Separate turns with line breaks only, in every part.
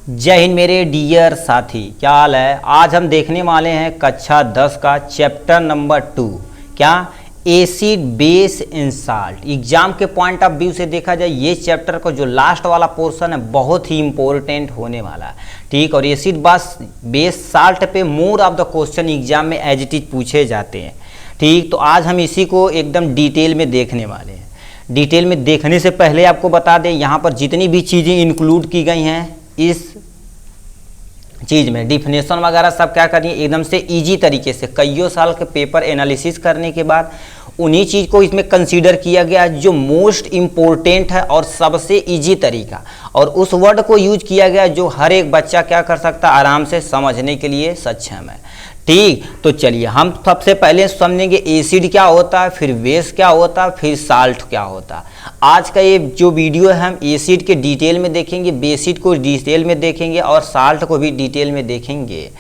जय हिंद मेरे डियर साथी, क्या हाल है। आज हम देखने वाले हैं कक्षा 10 का चैप्टर नंबर 2। क्या? Acid base in salt. Exam के पॉइंट ऑफ व्यू से देखा जाए ये चैप्टर का जो लास्ट वाला पोर्शन है बहुत ही इंपॉर्टेंट होने वाला है। ठीक, और एसिड बेस साल्ट पे more of the question exam में एज इट इज पूछे जाते हैं। ठीक, तो आज हम इसी को एकदम डिटेल में देखने वाले हैं। डिटेल में देखने से पहले आपको बता दें यहाँ पर जितनी भी चीज़ें इंक्लूड की गई हैं इस चीज़ में, डिफिनेशन वगैरह सब क्या करिए एकदम से इजी तरीके से कईयों साल के पेपर एनालिसिस करने के बाद उन्हीं चीज़ को इसमें कंसीडर किया गया जो मोस्ट इम्पोर्टेंट है और सबसे इजी तरीका, और उस वर्ड को यूज किया गया जो हर एक बच्चा क्या कर सकता है आराम से समझने के लिए सक्षम है। ठीक, तो चलिए हम सबसे पहले समझेंगे एसिड क्या होता है, फिर बेस क्या होता है, फिर साल्ट क्या होता है। आज का ये जो वीडियो है हम एसिड के डिटेल में देखेंगे, बेसिड को डिटेल में देखेंगे और साल्ट को भी डिटेल में देखेंगे।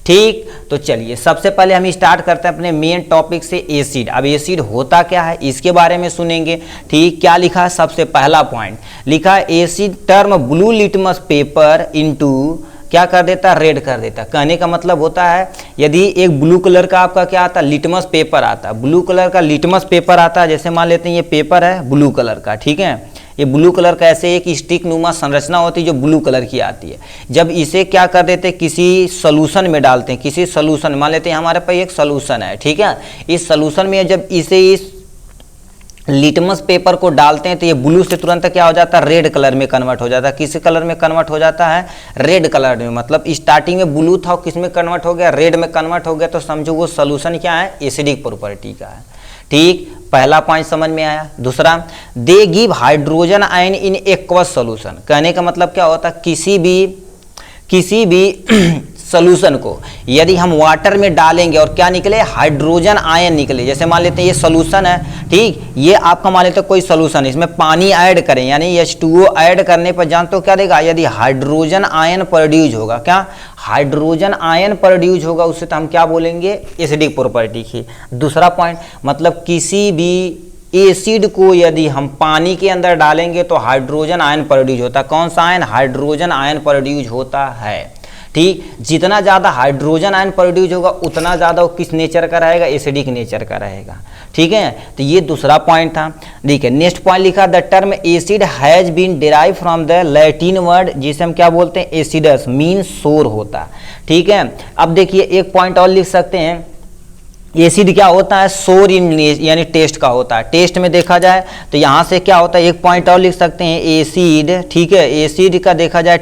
ठीक, तो चलिए सबसे पहले हम स्टार्ट करते हैं अपने मेन टॉपिक से एसिड। अब एसिड होता क्या है इसके बारे में सुनेंगे। ठीक, क्या लिखा है सबसे पहला पॉइंट लिखा है acid term blue litmus paper into क्या कर देता है, रेड कर देता है। कहने का मतलब होता है यदि एक ब्लू कलर का आपका क्या आता है लिटमस पेपर आता है, ब्लू कलर का लिटमस पेपर आता है, जैसे मान लेते हैं ये पेपर है ब्लू कलर का, ठीक है, ये ब्लू कलर का ऐसे एक स्टिक नुमा संरचना होती है जो ब्लू कलर की आती है। जब इसे क्या कर देते हैं किसी सोल्यूशन में डालते हैं, किसी सोल्यूशन मान लेते हैं हमारे पास एक सोल्यूशन है, ठीक है, इस सोल्यूशन में जब इसे इस लिटमस पेपर को डालते हैं तो ये ब्लू से तुरंत क्या हो जाता है रेड कलर में कन्वर्ट हो जाता है। किस कलर में कन्वर्ट हो जाता है, रेड कलर में। मतलब स्टार्टिंग में ब्लू था, किस में कन्वर्ट हो गया, रेड में कन्वर्ट हो गया। तो समझो वो सोल्यूशन क्या है, एसिडिक प्रॉपर्टी का है। ठीक, पहला पॉइंट समझ में आया। दूसरा, they give hydrogen ion in aqueous solution. कहने का मतलब क्या होता है किसी भी सोल्यूशन को यदि हम वाटर में डालेंगे और क्या निकले, हाइड्रोजन आयन निकले। जैसे मान लेते हैं ये सोल्यूशन है, ठीक, ये आपका मान लेते हैं कोई सोल्यूशन है, इसमें पानी ऐड करें यानी H2O ऐड करने पर जानते हो क्या देगा, यदि हाइड्रोजन आयन प्रोड्यूस होगा, क्या हाइड्रोजन आयन प्रोड्यूस होगा, उससे तो हम क्या बोलेंगे एसिडिक प्रॉपर्टी की। दूसरा पॉइंट मतलब किसी भी एसिड को यदि हम पानी के अंदर डालेंगे तो हाइड्रोजन आयन प्रोड्यूस होता है। कौन सा आयन, हाइड्रोजन आयन प्रोड्यूस होता है। ठीक, जितना ज़्यादा हाइड्रोजन आयन प्रोड्यूस होगा उतना ज़्यादा वो किस नेचर का रहेगा, एसिडिक नेचर का रहेगा। ठीक है, तो ये दूसरा पॉइंट था। देखिए नेक्स्ट पॉइंट लिखा the term acid has been derive from the Latin word जिसे हम क्या बोलते हैं एसिडस, मीन सोर होता। ठीक है, अब देखिए एक पॉइंट और लिख सकते हैं, एसिड क्या होता है, सोर इन यानी टेस्ट का होता है। टेस्ट में देखा जाए तो यहाँ से क्या होता है, एक पॉइंट और लिख सकते हैं एसिड। ठीक है, एसिड का देखा जाए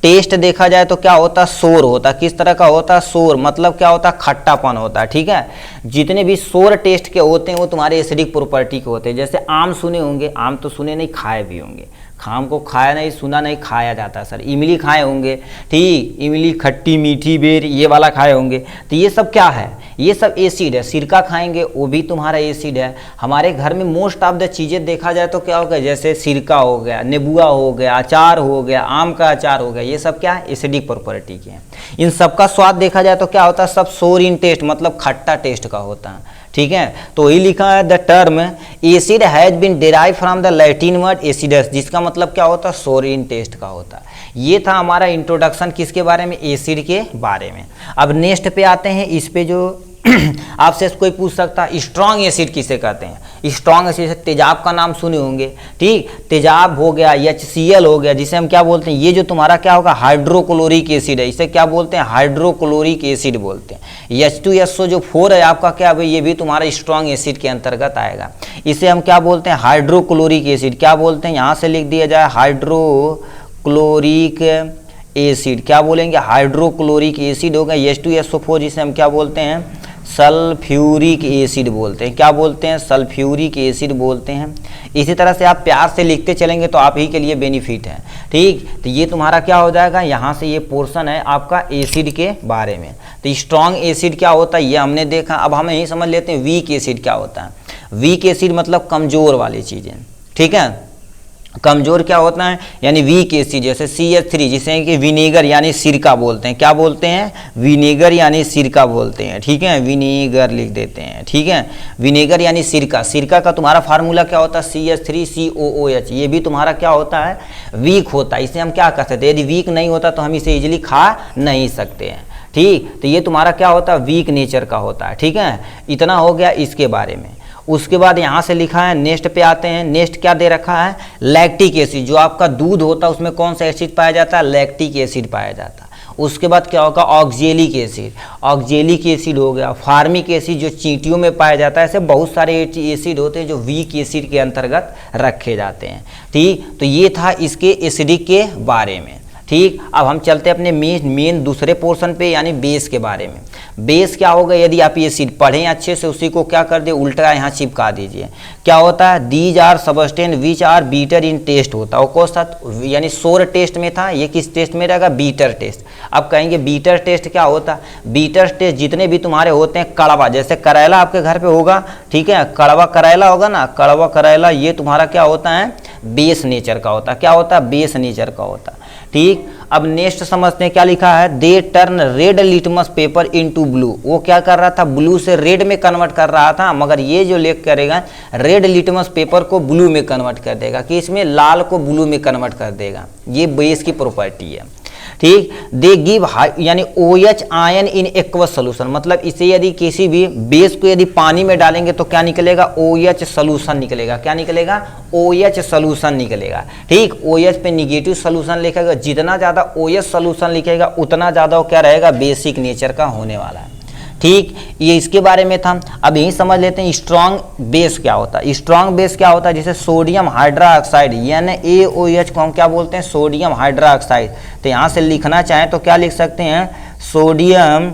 टेस्ट देखा जाए तो क्या होता है, सोर होता है। किस तरह का होता है, सोर मतलब क्या होता है, खट्टापन होता है। ठीक है, जितने भी सोर टेस्ट के होते हैं वो तुम्हारे एसिडिक प्रॉपर्टी के होते हैं। जैसे आम सुने होंगे, आम तो सुने नहीं खाए भी होंगे, आम को खाया नहीं सुना नहीं खाया जाता सर। इमली खाए होंगे, ठीक, इमली खट्टी मीठी बेर ये वाला खाए होंगे। तो ये सब क्या है, ये सब एसिड है। सिरका खाएंगे वो भी तुम्हारा एसिड है। हमारे घर में मोस्ट ऑफ द चीज़ें देखा जाए तो क्या हो गया, जैसे सिरका हो गया, नींबुआ हो गया, अचार हो गया, आम का अचार हो गया, ये सब क्या है एसिडिक प्रॉपर्टी के हैं। इन सब का स्वाद देखा जाए तो क्या होता है, सब सोर इन टेस्ट मतलब खट्टा टेस्ट का होता है। ठीक है, तो वही लिखा है the term acid has been derive from the Latin word acidus, जिसका मतलब क्या होता है सोर इन टेस्ट का होता है। ये था हमारा इंट्रोडक्शन किसके बारे में, एसिड के बारे में। अब नेक्स्ट पे आते हैं, इस पे जो आपसे कोई पूछ सकता है स्ट्रॉन्ग एसिड किसे कहते हैं। स्ट्रॉन्ग एसिड तेजाब का नाम सुने होंगे, ठीक, तेजाब हो गया, HCl हो गया, जिसे हम क्या बोलते हैं, ये जो तुम्हारा क्या होगा हाइड्रोक्लोरिक एसिड है, इसे क्या बोलते हैं हाइड्रोक्लोरिक एसिड बोलते हैं। H2SO जो 4 है आपका क्या भाई, ये भी तुम्हारा स्ट्रॉन्ग एसिड के अंतर्गत आएगा। इसे हम क्या बोलते हैं हाइड्रोक्लोरिक एसिड। क्या बोलते हैं, यहाँ से लिख दिया जाए हाइड्रोक्लोरिक एसिड। क्या बोलेंगे, हाइड्रोक्लोरिक एसिड होगा। H2SO4 जिसे हम क्या बोलते हैं सल्फ्यूरिक एसिड बोलते हैं। क्या बोलते हैं, सल्फ्यूरिक एसिड बोलते हैं। इसी तरह से आप प्यार से लिखते चलेंगे तो आप ही के लिए बेनिफिट है। ठीक, तो ये तुम्हारा क्या हो जाएगा, यहाँ से ये पोर्शन है आपका एसिड के बारे में। तो स्ट्रॉन्ग एसिड क्या होता है ये हमने देखा। अब हम यही समझ लेते हैं वीक एसिड क्या होता है। वीक एसिड मतलब कमजोर वाली चीज़ें। ठीक है, कमजोर क्या होता है, यानी वीक एसिड, जैसे CH3 जिसे कि विनेगर यानी सिरका बोलते हैं। क्या बोलते हैं? विनेगर यानी सिरका बोलते हैं। ठीक है, विनेगर लिख देते हैं। ठीक है, विनेगर यानी सिरका। सिरका का तुम्हारा फार्मूला क्या होता है? CH3COOH। ये भी तुम्हारा क्या होता है? वीक होता है। इसे हम क्या कर सकते हैं? यदि वीक नहीं होता तो हम इसे इजिली खा नहीं सकते हैं। ठीक, तो ये तुम्हारा क्या होता है? वीक नेचर का होता है। ठीक है, इतना हो गया इसके बारे में। उसके बाद यहाँ से लिखा है, नेक्स्ट पे आते हैं। नेक्स्ट क्या दे रखा है? Lactic acid. जो आपका दूध होता है उसमें कौन सा एसिड पाया जाता है? लैक्टिक एसिड पाया जाता है। उसके बाद क्या होगा? Oxalic acid. ऑक्जेलिक एसिड हो गया। फार्मिक एसिड जो चींटियों में पाया जाता है। ऐसे बहुत सारे एसिड होते हैं जो वीक एसिड के अंतर्गत रखे जाते हैं। ठीक, तो ये था इसके एसिडिक के बारे में। ठीक, अब हम चलते हैं अपने मेन दूसरे पोर्शन पे, यानी बेस के बारे में। बेस क्या होगा? यदि आप ये सीट पढ़ें अच्छे से, उसी को क्या कर दे, उल्टा यहाँ चिपका दीजिए। क्या होता है? These are substance which are bitter in taste होता है। वो कौन सा? यानी सोर टेस्ट में था, ये किस टेस्ट में रहेगा? Bitter taste. अब कहेंगे बीटर टेस्ट क्या होता है? बीटर टेस्ट जितने भी तुम्हारे होते हैं कड़वा, जैसे करेला आपके घर पे होगा, ठीक है, कड़वा करेला होगा ना, कड़वा करेला, ये तुम्हारा क्या होता है? बेस नेचर का होता है। क्या होता है? बेस नेचर का होता है। ठीक, अब नेक्स्ट समझते हैं क्या लिखा है। They turn red litmus paper into blue. वो क्या कर रहा था? ब्लू से रेड में कन्वर्ट कर रहा था, मगर ये जो लेख करेगा रेड लिटमस पेपर को ब्लू में कन्वर्ट कर देगा, कि इसमें लाल को ब्लू में कन्वर्ट कर देगा। ये बेस की प्रॉपर्टी है। ठीक, दे गिव यानी OH ion in aqueous solution. मतलब इसे यदि किसी भी बेस को यदि पानी में डालेंगे तो क्या निकलेगा? OH सोल्यूशन निकलेगा। क्या निकलेगा? OH सोल्यूशन निकलेगा। ठीक, OH पे निगेटिव सोल्यूशन लिखेगा। जितना ज़्यादा OH सोल्यूशन लिखेगा उतना ज़्यादा वो क्या रहेगा? बेसिक नेचर का होने वाला है। ठीक, ये इसके बारे में था। अब यही समझ लेते हैं स्ट्रॉन्ग बेस क्या होता है। स्ट्रॉन्ग बेस क्या होता है? जैसे सोडियम हाइड्रोक्साइड यानी AOH को हम क्या बोलते हैं? Sodium hydroxide. तो यहाँ से लिखना चाहें तो क्या लिख सकते हैं? सोडियम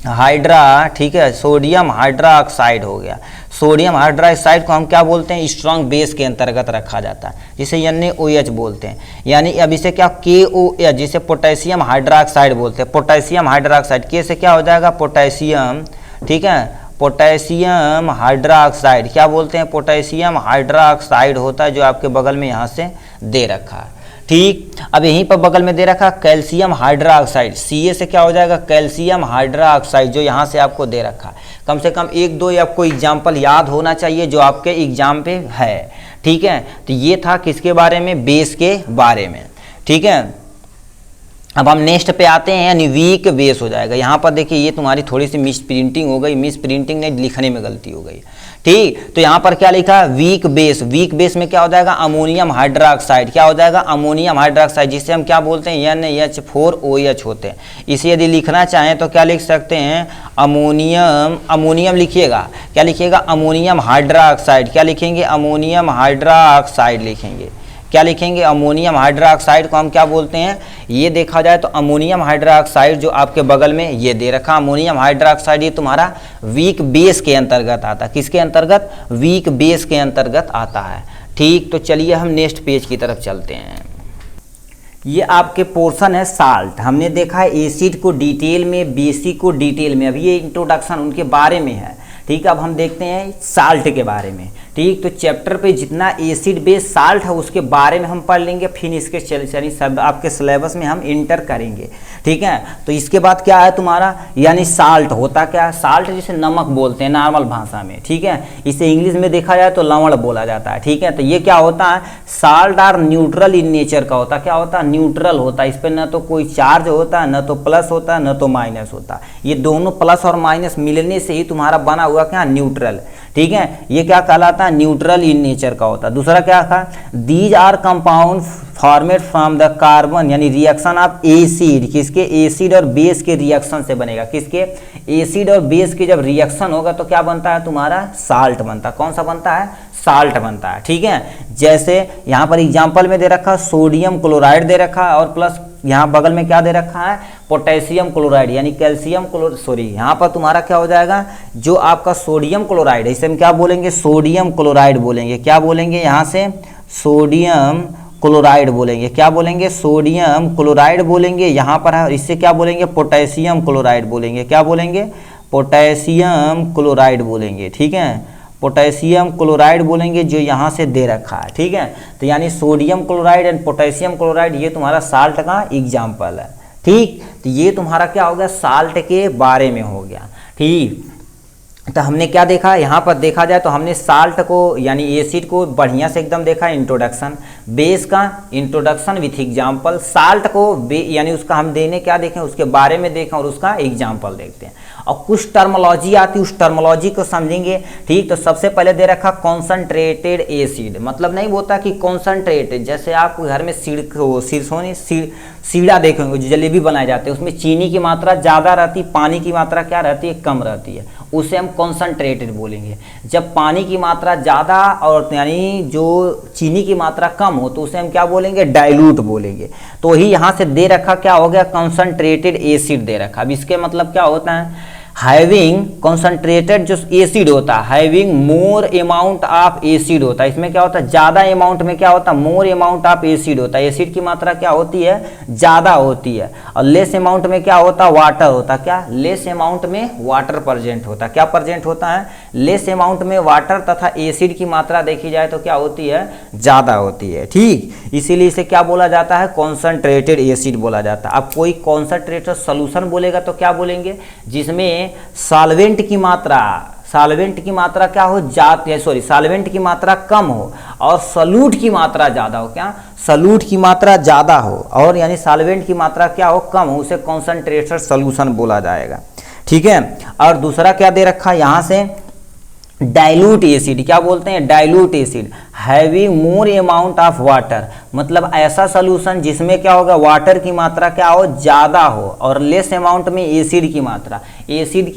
हाइड्रा, ठीक है, सोडियम हाइड्रोक्साइड हो गया। सोडियम हाइड्रोक्साइड को हम क्या बोलते हैं? स्ट्रॉन्ग बेस के अंतर्गत रखा जाता है, जिसे NaOH बोलते हैं। यानी अब इसे क्या? KOH, जिसे पोटेशियम हाइड्रोक्साइड बोलते हैं। पोटेशियम हाइड्रोक्साइड के से क्या हो जाएगा? पोटेशियम। ठीक है, पोटेशियम हाइड्रोक्साइड क्या बोलते हैं? पोटेशियम हाइड्रोक्साइड होता है, जो आपके बगल में यहाँ से दे रखा है। ठीक, अब यहीं पर बगल में दे रखा कैल्शियम हाइड्रोक्साइड। Ca से क्या हो जाएगा? कैल्शियम हाइड्रोक्साइड, जो यहाँ से आपको दे रखा है। कम से कम एक दो आपको एग्जाम्पल याद होना चाहिए जो आपके एग्जाम पे है। ठीक है, तो ये था किसके बारे में? बेस के बारे में। ठीक है, अब हम नेक्स्ट पे आते हैं, यानी वीक बेस हो जाएगा। यहाँ पर देखिए ये तुम्हारी थोड़ी सी मिस प्रिंटिंग हो गई, मिस प्रिंटिंग नहीं, लिखने में गलती हो गई। ठीक, तो यहाँ पर क्या लिखा है? Weak base. वीक बेस में क्या हो जाएगा? Ammonium hydroxide. क्या हो जाएगा? अमोनियम हाइड्रोक्साइड, जिसे हम क्या बोलते हैं? NaH4OH होते हैं। इसे यदि लिखना चाहें तो क्या लिख सकते हैं? अमोनियम, अमोनियम लिखिएगा। क्या लिखिएगा? Ammonium hydroxide. क्या लिखेंगे? अमोनियम हाइड्रोक्साइड लिखेंगे। क्या लिखेंगे? अमोनियम हाइड्रोक्साइड को हम क्या बोलते हैं? ये देखा जाए तो अमोनियम हाइड्रोक्साइड जो आपके बगल में ये दे रखा, अमोनियम हाइड्रोक्साइड, ये तुम्हारा वीक बेस के अंतर्गत आता है। किसके अंतर्गत? वीक बेस के अंतर्गत आता है। ठीक, तो चलिए हम नेक्स्ट पेज की तरफ चलते हैं। ये आपके पोर्शन है साल्ट। हमने देखा है एसिड को डिटेल में, बेसिक को डिटेल में। अभी ये इंट्रोडक्शन उनके बारे में है। ठीक है, अब हम देखते हैं साल्ट के बारे में। ठीक, तो चैप्टर पे जितना एसिड बेस साल्ट है उसके बारे में हम पढ़ लेंगे, फिर इसके चलिए सब आपके सिलेबस में हम इंटर करेंगे। ठीक है, तो इसके बाद क्या है तुम्हारा? यानी साल्ट होता क्या है? साल्ट जिसे नमक बोलते हैं नॉर्मल भाषा में। ठीक है, इसे इंग्लिश में देखा जाए तो लवण बोला जाता है। ठीक है, तो ये क्या होता है? Salt are neutral in nature का होता है। क्या होता है? न्यूट्रल होता है। इस पर न तो कोई चार्ज होता है, न तो प्लस होता है, न तो माइनस होता है। ये दोनों प्लस और माइनस मिलने से ही तुम्हारा बना हुआ क्या? न्यूट्रल। ठीक है, ये क्या कहलाता है? न्यूट्रल इन नेचर का होता है। दूसरा क्या था? These are compound formed from the carbon, यानी रिएक्शन ऑफ एसिड। किसके? एसिड और बेस के रिएक्शन से बनेगा। किसके? एसिड और बेस के जब रिएक्शन होगा तो क्या बनता है तुम्हारा? साल्ट बनता है। कौन सा बनता है? साल्ट बनता है। ठीक है, जैसे यहाँ पर एग्जाम्पल में दे रखा सोडियम क्लोराइड दे रखा है, और प्लस यहाँ बगल में क्या दे रखा है? पोटेशियम क्लोराइड, यानी कैल्शियम सॉरी, यहाँ पर तुम्हारा क्या हो जाएगा? जो आपका सोडियम क्लोराइड है, इसे हम क्या बोलेंगे? सोडियम क्लोराइड बोलेंगे। क्या बोलेंगे? यहाँ से सोडियम क्लोराइड बोलेंगे। क्या बोलेंगे? सोडियम क्लोराइड बोलेंगे। यहाँ पर है, इससे क्या बोलेंगे? पोटेशियम क्लोराइड बोलेंगे। क्या बोलेंगे? पोटेशियम क्लोराइड बोलेंगे। ठीक है, पोटेशियम क्लोराइड बोलेंगे जो यहाँ से दे रखा है, ठीक है। तो यानी sodium chloride and potassium chloride ये तुम्हारा साल्ट का एग्जाम्पल है, ठीक। तो ये तुम्हारा क्या हो गया, साल्ट के बारे में हो गया, ठीक। तो हमने क्या देखा, यहाँ पर देखा जाए तो हमने साल्ट को यानी एसिड को बढ़िया से एकदम देखा, इंट्रोडक्शन, बेस का इंट्रोडक्शन विथ एग्जाम्पल, साल्ट को यानी उसका हम देने क्या देखें, उसके बारे में देखें और उसका एग्जाम्पल देखते हैं। और कुछ टर्मोलॉजी आती है, उस टर्मोलॉजी को समझेंगे, ठीक। तो सबसे पहले दे रखा कॉन्सनट्रेटेड एसिड, मतलब नहीं बोलता कि कॉन्सनट्रेटेड, जैसे आप घर में सीढ़ा देखेंगे जो जलेबी बनाए जाते हैं, उसमें चीनी की मात्रा ज़्यादा रहती है, पानी की मात्रा क्या रहती है, कम रहती है, उसे हम कॉन्सनट्रेटेड बोलेंगे। जब पानी की मात्रा ज़्यादा और यानी जो चीनी की मात्रा कम हो तो उसे हम क्या बोलेंगे, डाइल्यूट बोलेंगे। तो ही यहाँ से दे रखा क्या हो गया, कॉन्सनट्रेटेड एसिड दे रखा। अब इसके मतलब क्या होता है, हैविंग कॉन्सनट्रेटेड जो एसिड होता है, having more amount of acid होता है। इसमें क्या होता है, ज़्यादा अमाउंट में क्या होता है, मोर अमाउंट ऑफ एसिड होता है। एसिड की मात्रा क्या होती है, ज़्यादा होती है। और लेस अमाउंट में क्या होता है, वाटर होता है। क्या, लेस अमाउंट में वाटर प्रेजेंट होता है। क्या प्रेजेंट होता है, लेस अमाउंट में वाटर, तथा एसिड की मात्रा देखी जाए तो क्या होती है, ज़्यादा होती है, ठीक। इसीलिए इसे क्या बोला जाता है, कॉन्सनट्रेटेड एसिड बोला जाता है। अब कोई कॉन्सनट्रेटेड सोल्यूशन बोलेगा तो क्या बोलेंगे, जिसमें सॉल्वेंट की मात्रा क्या हो, सॉल्वेंट की मात्रा कम हो और सॉल्यूट की मात्रा ज़्यादा हो। क्या, सॉल्यूट की मात्रा ज़्यादा हो और यानी सॉल्वेंट की मात्रा क्या हो, कम हो, उसे कॉन्सनट्रेटेड सॉल्यूशन बोला जाएगा, ठीक है। और दूसरा क्या दे रखा है यहाँ से, डाइल्यूट एसिड, क्या बोलते हैं, dilute acid, having more amount of water, मतलब ऐसा सोल्यूशन जिसमें क्या होगा, वाटर की मात्रा क्या हो, ज़्यादा हो और लेस अमाउंट में एसिड की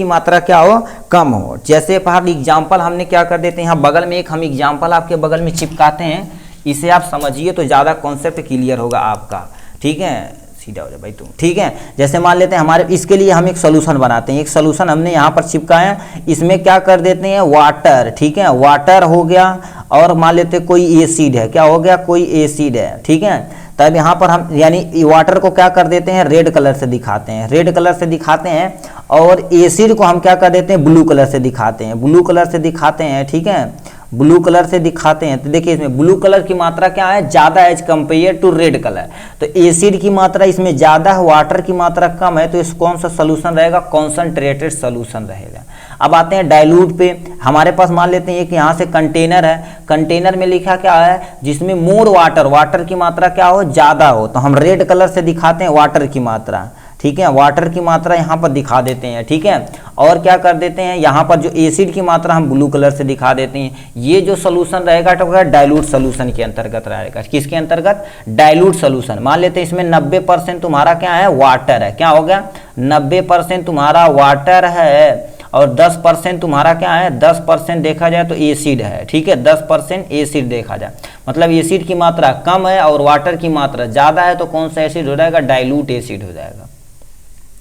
मात्रा क्या हो, कम हो। जैसे फॉर एग्जांपल हमने क्या कर देते हैं, यहाँ बगल में एक हम एग्जांपल आपके बगल में चिपकाते हैं, इसे आप समझिए तो ज़्यादा कॉन्सेप्ट क्लियर होगा आपका, ठीक है। सीधा हो जाए भाई तुम, ठीक है। जैसे मान लेते हैं हमारे, इसके लिए हम एक सोल्यूशन बनाते हैं, एक सोल्यूशन हमने यहाँ पर चिपकाया, इसमें क्या कर देते हैं, वाटर, ठीक है, वाटर हो गया और मान लेते हैं कोई एसिड है, क्या हो गया, कोई एसिड है, ठीक है। तब यहाँ पर हम यानी वाटर को क्या कर देते हैं, रेड कलर से दिखाते हैं, और एसिड को हम क्या कर देते हैं, ब्लू कलर से दिखाते हैं, ठीक है, ब्लू कलर से दिखाते हैं। तो देखिए इसमें ब्लू कलर की मात्रा क्या है, ज़्यादा as compare to red colour. तो एसिड की मात्रा इसमें ज़्यादा है, वाटर की मात्रा कम है, तो इस कौन सा सोल्यूशन रहेगा, कॉन्सनट्रेटेड सोल्यूशन रहेगा। अब आते हैं डाइल्यूट पे। हमारे पास मान लेते हैं एक यहाँ से कंटेनर है, कंटेनर में लिखा क्या है, जिसमें मोर वाटर की मात्रा क्या हो, ज़्यादा हो, तो हम रेड कलर से दिखाते हैं वाटर की मात्रा, ठीक है, वाटर की मात्रा यहाँ पर दिखा देते हैं, ठीक है। और क्या कर देते हैं, यहाँ पर जो एसिड की मात्रा हम ब्लू कलर से दिखा देते हैं। ये जो सोल्यूशन रहेगा तो डाइल्यूट सोल्यूशन के अंतर्गत रहेगा। किसके अंतर्गत, डाइल्यूट सोल्यूशन। मान लेते हैं इसमें 90% तुम्हारा क्या है, वाटर है, क्या हो गया, 90% तुम्हारा वाटर है और 10% तुम्हारा क्या है, 10% देखा जाए तो एसिड है, ठीक है, 10% एसिड देखा जाए, मतलब एसिड की मात्रा कम है और वाटर की मात्रा ज़्यादा है, तो कौन सा एसिड हो जाएगा, डाइल्यूट एसिड हो जाएगा।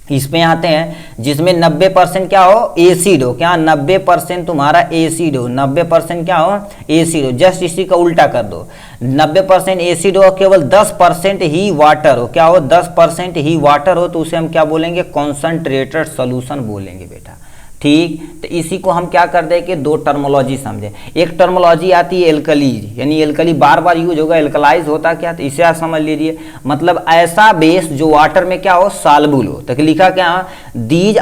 इसमें आते हैं जिसमें 90% क्या हो, एसिड हो, क्या 90% तुम्हारा एसिड हो, 90% क्या हो, एसिड हो। जस्ट इसी का उल्टा कर दो, 90% एसिड हो, केवल 10% ही वाटर हो, क्या हो, 10% ही वाटर हो, तो उसे हम क्या बोलेंगे, कॉन्सनट्रेटेड सोल्यूशन बोलेंगे बेटा, ठीक। तो इसी को हम क्या कर दें कि दो टर्मोलॉजी समझें। एक टर्मोलॉजी आती है एल्कलीज, यानी एल्कली बार बार यूज होगा, एल्कलाइज होता क्या, तो इसे आप समझ लीजिए, मतलब ऐसा बेस जो वाटर में क्या हो, सॉल्युबल हो। तो लिखा क्या, these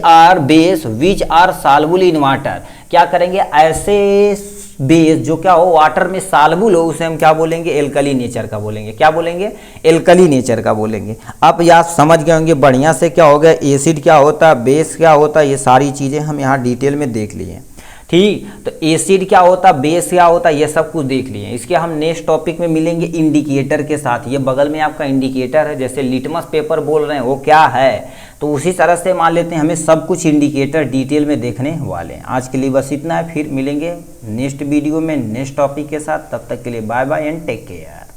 are base which are soluble in water. क्या करेंगे, ऐसे बेस जो क्या हो, वाटर में सॉल्युबल हो, उसे हम क्या बोलेंगे, एल्कली नेचर का बोलेंगे। क्या बोलेंगे, एल्कली नेचर का बोलेंगे। अब यह समझ गए होंगे बढ़िया से क्या हो गया, एसिड क्या होता है, बेस क्या होता है, ये सारी चीज़ें हम यहाँ डिटेल में देख लिए हैं, ठीक। तो एसिड क्या होता, बेस क्या होता, ये सब कुछ देख लिए। इसके हम नेक्स्ट टॉपिक में मिलेंगे इंडिकेटर के साथ। ये बगल में आपका इंडिकेटर है, जैसे लिटमस पेपर बोल रहे हैं वो क्या है, तो उसी तरह से मान लेते हैं हमें सब कुछ इंडिकेटर डिटेल में देखने वाले हैं। आज के लिए बस इतना है, फिर मिलेंगे नेक्स्ट वीडियो में नेक्स्ट टॉपिक के साथ। तब तक के लिए bye bye and take care.